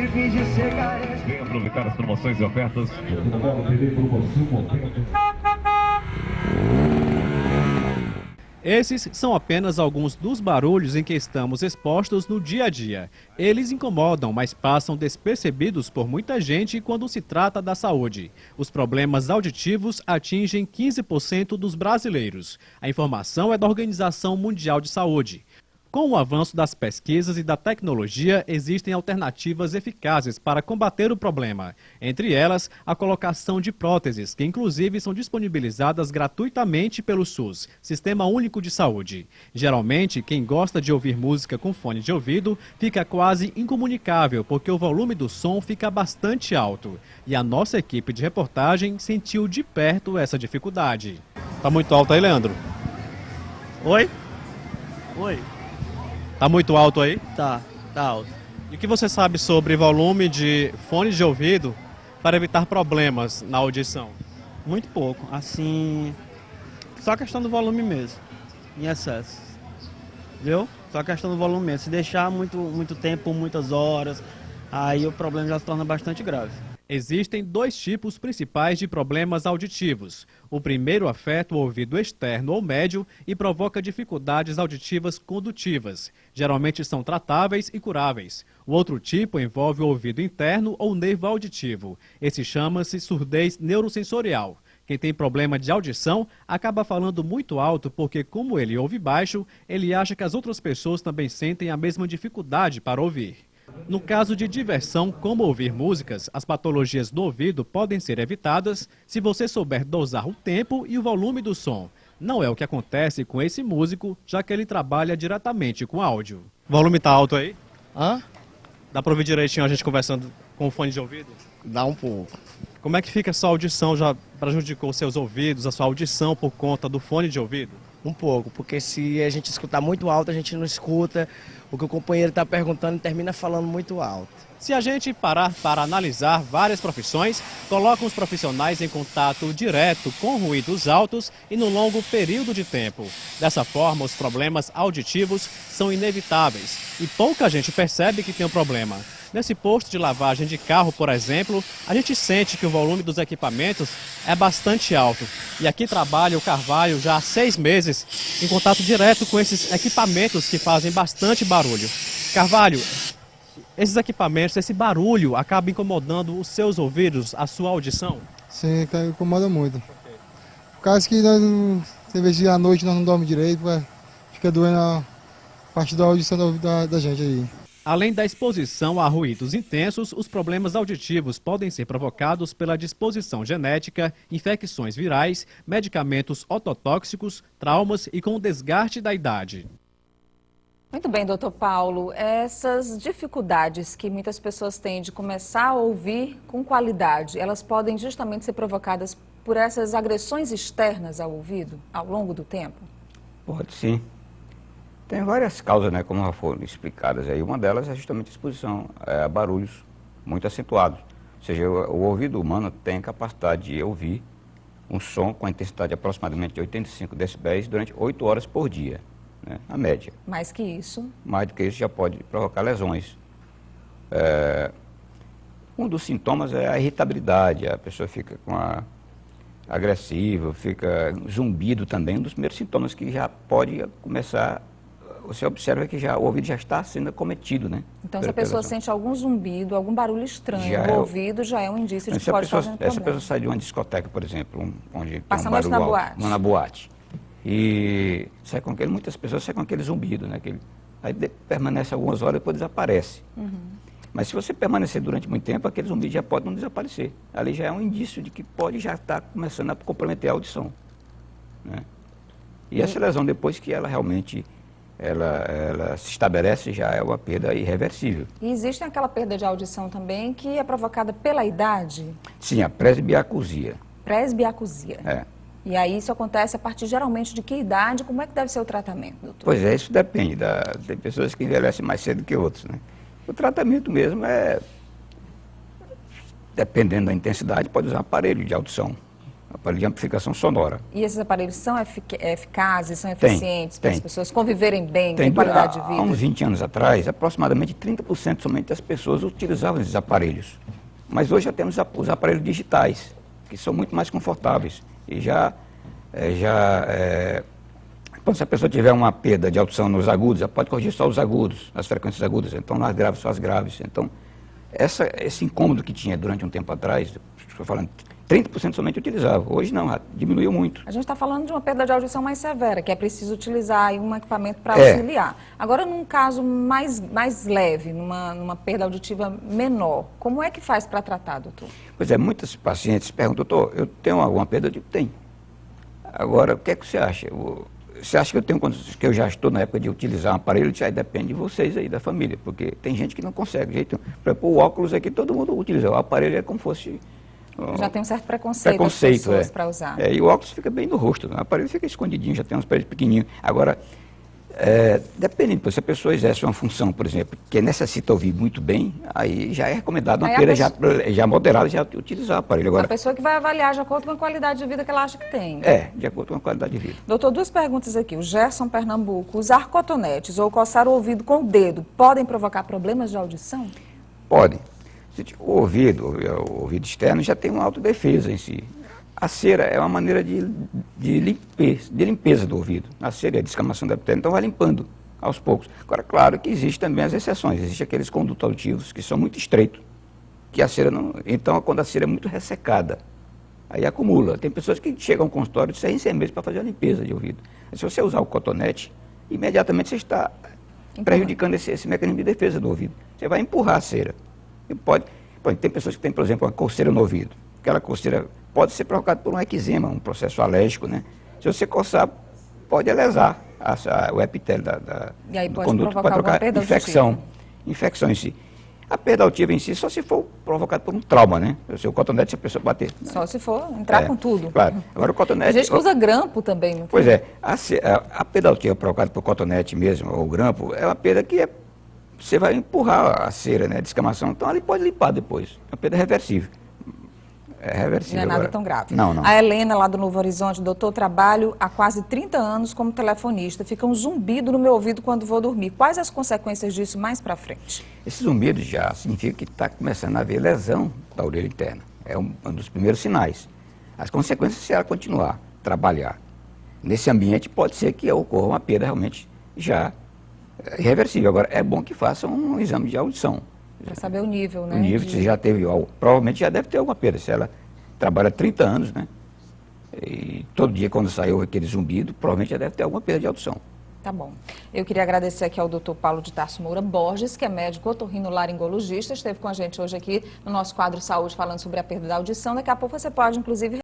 Venha aproveitar as promoções e ofertas. TV Promoção Momento. Esses são apenas alguns dos barulhos em que estamos expostos no dia a dia. Eles incomodam, mas passam despercebidos por muita gente quando se trata da saúde. Os problemas auditivos atingem 15% dos brasileiros. A informação é da Organização Mundial de Saúde. Com o avanço das pesquisas e da tecnologia, existem alternativas eficazes para combater o problema. Entre elas, a colocação de próteses, que inclusive são disponibilizadas gratuitamente pelo SUS, Sistema Único de Saúde. Geralmente, quem gosta de ouvir música com fone de ouvido fica quase incomunicável, porque o volume do som fica bastante alto. E a nossa equipe de reportagem sentiu de perto essa dificuldade. Tá muito alto aí, Leandro? Oi? Oi. Tá muito alto aí? Tá alto. E o que você sabe sobre volume de fones de ouvido para evitar problemas na audição? Muito pouco. Assim, só questão do volume mesmo, em excesso. Viu? Só questão do volume mesmo. Se deixar muito tempo, muitas horas, aí o problema já se torna bastante grave. Existem dois tipos principais de problemas auditivos. O primeiro afeta o ouvido externo ou médio e provoca dificuldades auditivas condutivas. Geralmente são tratáveis e curáveis. O outro tipo envolve o ouvido interno ou nervo auditivo. Esse chama-se surdez neurosensorial. Quem tem problema de audição acaba falando muito alto porque, como ele ouve baixo, ele acha que as outras pessoas também sentem a mesma dificuldade para ouvir. No caso de diversão, como ouvir músicas, as patologias do ouvido podem ser evitadas se você souber dosar o tempo e o volume do som. Não é o que acontece com esse músico, já que ele trabalha diretamente com áudio. O volume tá alto aí? Hã? Dá pra ouvir direitinho a gente conversando com o fone de ouvido? Dá um pouco. Como é que fica a sua audição? Já prejudicou seus ouvidos, a sua audição por conta do fone de ouvido? Um pouco, porque se a gente escutar muito alto, a gente não escuta o que o companheiro está perguntando e termina falando muito alto. Se a gente parar para analisar várias profissões, colocam os profissionais em contato direto com ruídos altos e no longo período de tempo. Dessa forma, os problemas auditivos são inevitáveis e pouca gente percebe que tem um problema. Nesse posto de lavagem de carro, por exemplo, a gente sente que o volume dos equipamentos é bastante alto. E aqui trabalha o Carvalho já há 6 meses em contato direto com esses equipamentos que fazem bastante barulho. Carvalho, esses equipamentos, esse barulho acaba incomodando os seus ouvidos, a sua audição? Sim, incomoda muito. Por causa que às vezes à noite nós não dormimos direito, fica doendo a parte da audição da gente aí. Além da exposição a ruídos intensos, os problemas auditivos podem ser provocados pela disposição genética, infecções virais, medicamentos ototóxicos, traumas e com o desgaste da idade. Muito bem, doutor Paulo. Essas dificuldades que muitas pessoas têm de começar a ouvir com qualidade, elas podem justamente ser provocadas por essas agressões externas ao ouvido ao longo do tempo? Pode sim. Tem várias causas, né, como já foram explicadas aí. Uma delas é justamente a exposição a barulhos muito acentuados. Ou seja, o ouvido humano tem a capacidade de ouvir um som com a intensidade de aproximadamente de 85 decibéis durante 8 horas por dia, né, a média. Mais que isso? Mais do que isso já pode provocar lesões. Um dos sintomas é a irritabilidade, a pessoa fica agressiva, fica zumbido também. Um dos primeiros sintomas que já pode começar, você observa que o ouvido já está sendo acometido, né? Então, se a pessoa sente algum zumbido, algum barulho estranho no ouvido, já é um indício de que pode estar havendo problema. Essa pessoa sai de uma discoteca, por exemplo, onde passa tem um barulho na alto, boate. na boate, e sai com muitas pessoas saem com aquele zumbido, né? Aí permanece algumas horas e depois desaparece. Mas se você permanecer durante muito tempo, aquele zumbido já pode não desaparecer. Ali já é um indício de que pode já estar começando a comprometer a audição, né? E essa lesão, depois que ela realmente ela se estabelece, já é uma perda irreversível. E existe aquela perda de audição também que é provocada pela idade? Sim, a presbiacusia. Presbiacusia. É. E aí isso acontece a partir geralmente de que idade? Como é que deve ser o tratamento, doutor? Pois é, isso depende. Tem pessoas que envelhecem mais cedo que outros, né? O tratamento mesmo dependendo da intensidade, pode usar aparelho de audição, aparelho de amplificação sonora. E esses aparelhos são eficazes, são Tem, eficientes para as tem. pessoas conviverem bem, Tem, ter qualidade de há vida? uns 20 anos atrás, aproximadamente 30% somente das pessoas utilizavam esses aparelhos. Mas hoje já temos os aparelhos digitais, que são muito mais confortáveis. E quando se a pessoa tiver uma perda de audição nos agudos, já pode corrigir só os agudos, as frequências agudas, então nas graves só as graves. Então, esse incômodo que tinha durante um tempo atrás, estou falando, 30% somente utilizava. Hoje não, diminuiu muito. A gente está falando de uma perda de audição mais severa, que é preciso utilizar aí um equipamento para É. auxiliar. Agora, num caso mais leve, numa perda auditiva menor, como é que faz para tratar, doutor? Pois é, muitos pacientes perguntam, doutor, eu tenho alguma perda? Eu digo, tem. Agora, o que é que você acha? Você acha que eu tenho que eu já estou na época de utilizar um aparelho? Já depende de vocês aí, da família, porque tem gente que não consegue. Por exemplo, o óculos aqui todo mundo utiliza, o aparelho é como fosse... Já tem um certo preconceito das pessoas para usar. E o óculos fica bem no rosto, né? O aparelho fica escondidinho, já tem uns aparelhos pequenininhos. Agora, dependendo, se a pessoa exerce uma função, por exemplo, que necessita ouvir muito bem, aí já é recomendado uma perda já moderada, já utilizar o aparelho. Agora, a pessoa que vai avaliar de acordo com a qualidade de vida que ela acha que tem. de acordo com a qualidade de vida. Doutor, duas perguntas aqui. O Gerson Pernambuco, usar cotonetes ou coçar o ouvido com o dedo podem provocar problemas de audição? Podem. O ouvido externo já tem uma autodefesa em si. A cera é uma maneira de limpeza do ouvido. A cera é a descamação da epitélio, então vai limpando aos poucos. Agora, claro que existem também as exceções. Existem aqueles condutos auditivos que são muito estreitos, que a cera não... Então, quando a cera é muito ressecada, aí acumula. Tem pessoas que chegam ao consultório de 6 meses para fazer a limpeza de ouvido. Se você usar o cotonete, imediatamente você está prejudicando esse mecanismo de defesa do ouvido. Você vai empurrar a cera. Tem pessoas que têm, por exemplo, uma coceira no ouvido. Aquela coceira pode ser provocada por um eczema, um processo alérgico, né? Se você coçar, pode lesar o epitélio e aí do pode conduto, provocar alguma perda infecção em si. A perda auditiva em si só se for provocada por um trauma, né? O seu cotonete, se a pessoa bater. Só se for entrar com tudo. Claro. Agora o cotonete... A gente usa grampo também, não tem? Pois é. A perda auditiva provocada por cotonete mesmo, ou grampo, é uma perda que você vai empurrar a cera, né? Descamação. Então, ali pode limpar depois. É uma perda reversível. É reversível. Não é nada agora. tão grave. Não. A Helena, lá do Novo Horizonte, doutor, trabalho há quase 30 anos como telefonista. Fica um zumbido no meu ouvido quando vou dormir. Quais as consequências disso mais para frente? Esse zumbido já significa que está começando a haver lesão da orelha interna. É um dos primeiros sinais. As consequências, se ela continuar a trabalhar nesse ambiente, pode ser que ocorra uma perda realmente já irreversível. Agora, é bom que faça um exame de audição. Para saber o nível, né? O nível, se já teve, provavelmente já deve ter alguma perda. Se ela trabalha 30 anos, né? E todo dia quando saiu aquele zumbido, provavelmente já deve ter alguma perda de audição. Tá bom. Eu queria agradecer aqui ao doutor Paulo de Tarso Moura Borges, que é médico otorrinolaringologista, esteve com a gente hoje aqui no nosso quadro Saúde falando sobre a perda da audição. Daqui a pouco você pode, inclusive,